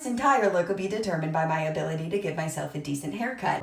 This entire look will be determined by my ability to give myself a decent haircut.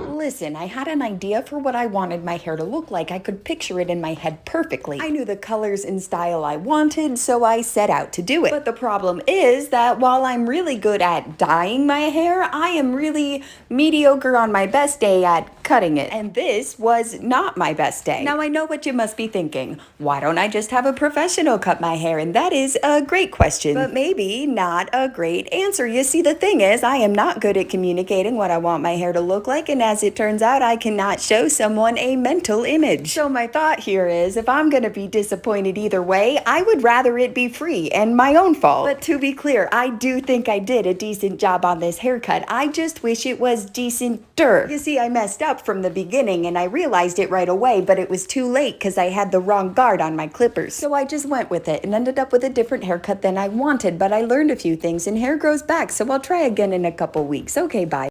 Listen, I had an idea for what I wanted my hair to look like. I could picture it in my head perfectly. I knew the colors and style I wanted, so I set out to do it. But the problem is that while I'm really good at dyeing my hair, I am really mediocre on my best day at cutting it. And this was not my best day. Now I know what you must be thinking. Why don't I just have a professional cut my hair? And that is a great question, but maybe not a great answer. You see, the thing is, I am not good at communicating what I want my hair to look like, and as it turns out, I cannot show someone a mental image. So my thought here is, if I'm gonna be disappointed either way, I would rather it be free and my own fault. But to be clear, I do think I did a decent job on this haircut. I just wish it was decenter. You see, I messed up from the beginning and I realized it right away, but it was too late because I had the wrong guard on my clippers. So I just went with it and ended up with a different haircut than I wanted, but I learned a few things and hair grows back, so I'll try again in a couple weeks. Okay, bye.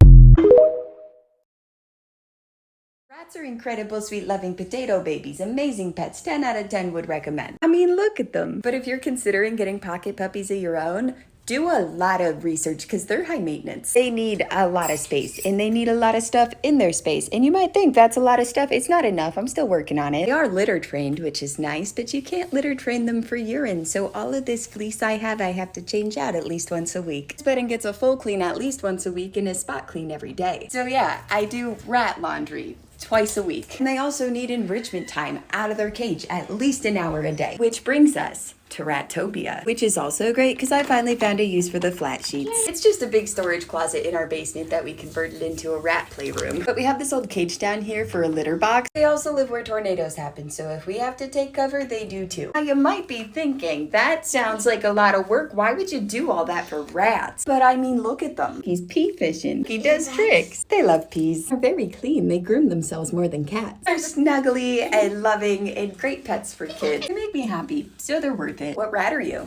Rats are incredible, sweet, loving potato babies. Amazing pets. 10 out of 10 would recommend. I mean, look at them. But if you're considering getting pocket puppies of your own, do a lot of research because they're high maintenance. They need a lot of space and they need a lot of stuff in their space. And you might think that's a lot of stuff. It's not enough. I'm still working on it. They are litter trained, which is nice, but you can't litter train them for urine. So all of this fleece I have to change out at least once a week. This bedding gets a full clean at least once a week and a spot clean every day. So yeah, I do rat laundry twice a week. And they also need enrichment time out of their cage at least an hour a day. Which brings us to Rattopia, which is also great because I finally found a use for the flat sheets. It's just a big storage closet in our basement that we converted into a rat playroom. But we have this old cage down here for a litter box. They also live where tornadoes happen, so if we have to take cover, they do too. Now you might be thinking, that sounds like a lot of work. Why would you do all that for rats? But I mean, look at them. He's pea fishing. He does tricks. They love peas. They're very clean. They groom themselves more than cats. They're snuggly and loving and great pets for kids. They make me happy, so they're worth it. What rat are you?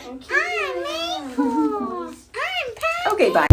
I'm Maple. I'm Pat. Okay, bye.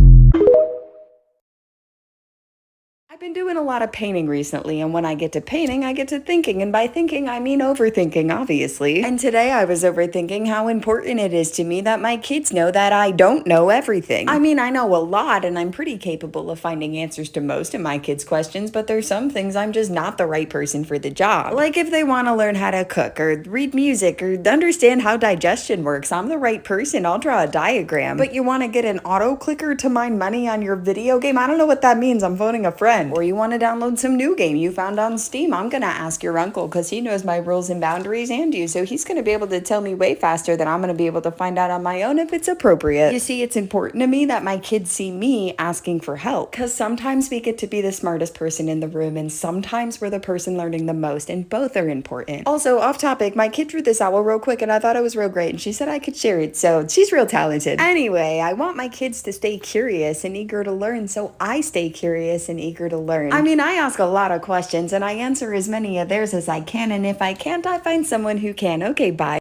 I've been doing a lot of painting recently, and when I get to painting, I get to thinking, and by thinking, I mean overthinking, obviously. And today I was overthinking how important it is to me that my kids know that I don't know everything. I mean, I know a lot, and I'm pretty capable of finding answers to most of my kids' questions, but there's some things I'm just not the right person for the job. Like if they want to learn how to cook, or read music, or understand how digestion works, I'm the right person. I'll draw a diagram. But you want to get an auto clicker to mine money on your video game? I don't know what that means. I'm phoning a friend. Or you want to download some new game you found on Steam? I'm gonna ask your uncle because he knows my rules and boundaries and you, so he's gonna be able to tell me way faster than I'm gonna be able to find out on my own if it's appropriate. You see, it's important to me that my kids see me asking for help, because sometimes we get to be the smartest person in the room and sometimes we're the person learning the most, and both are important. Also, off topic, my kid drew this owl real quick and I thought it was real great and she said I could share it, so she's real talented. Anyway, I want my kids to stay curious and eager to learn, so I stay curious and eager to learn. I mean, I ask a lot of questions and I answer as many of theirs as I can, and if I can't, I find someone who can. Okay, bye.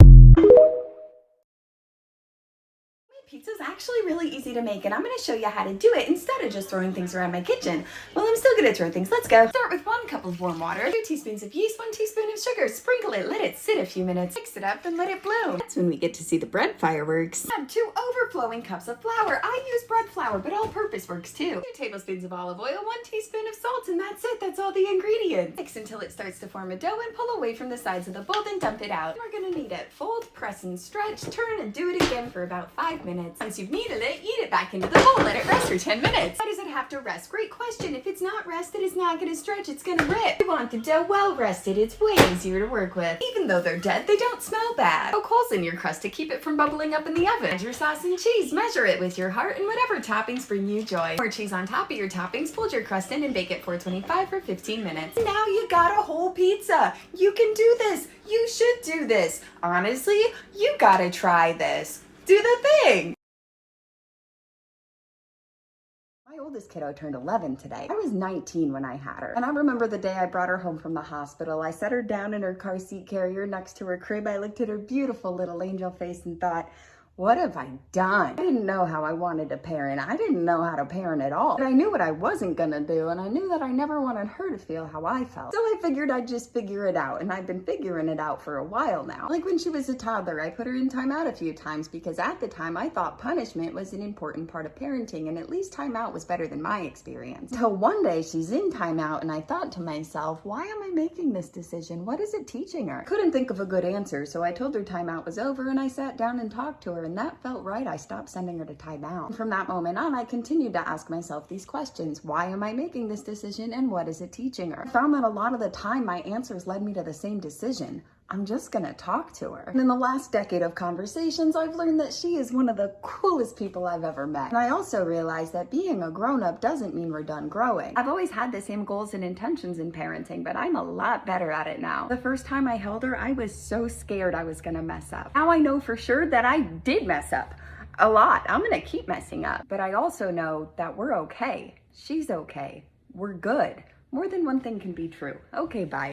Pizza's actually really easy to make, and I'm going to show you how to do it instead of just throwing things around my kitchen. Well, I'm still going to throw things. Let's go. Start with 1 cup of warm water, 2 teaspoons of yeast, 1 teaspoon of sugar. Sprinkle it, let it sit a few minutes. Mix it up and let it bloom. That's when we get to see the bread fireworks. Add 2 overflowing cups of flour. I use bread flour, but all-purpose works too. 2 tablespoons of olive oil, 1 teaspoon of salt, and that's it. That's all the ingredients. Mix until it starts to form a dough and pull away from the sides of the bowl, then dump it out. We're going to knead it. Fold, press, and stretch. Turn and do it again for about 5 minutes. Once you've kneaded it, eat it back into the bowl. Let it rest for 10 minutes. Why does it have to rest? Great question. If it's not rested, it's not going to stretch. It's going to rip. You want the dough well rested. It's way easier to work with. Even though they're dead, they don't smell bad. Poke holes in your crust to keep it from bubbling up in the oven. Add your sauce and cheese. Measure it with your heart and whatever toppings bring you joy. Pour cheese on top of your toppings. Fold your crust in and bake at 425 for 15 minutes. Now you got a whole pizza. You can do this. You should do this. Honestly, you gotta try this. Do the thing. My oldest kiddo turned 11 today. I was 19 when I had her. And I remember the day I brought her home from the hospital. I set her down in her car seat carrier next to her crib. I looked at her beautiful little angel face and thought, What have I done? I didn't know how I wanted to parent. I didn't know how to parent at all. But I knew what I wasn't gonna do, and I knew that I never wanted her to feel how I felt. So I figured I'd just figure it out, and I've been figuring it out for a while now. Like when she was a toddler, I put her in timeout a few times because at the time I thought punishment was an important part of parenting, and at least timeout was better than my experience. Till one day she's in timeout, and I thought to myself, why am I making this decision? What is it teaching her? Couldn't think of a good answer, so I told her timeout was over, and I sat down and talked to her, and that felt right. I stopped sending her to timeout. And from that moment on, I continued to ask myself these questions. Why am I making this decision, and what is it teaching her? I found that a lot of the time my answers led me to the same decision. I'm just gonna talk to her. And in the last decade of conversations, I've learned that she is one of the coolest people I've ever met. And I also realized that being a grown-up doesn't mean we're done growing. I've always had the same goals and intentions in parenting, but I'm a lot better at it now. The first time I held her, I was so scared I was gonna mess up. Now I know for sure that I did mess up. A lot. I'm gonna keep messing up. But I also know that we're okay. She's okay. We're good. More than one thing can be true. Okay, bye.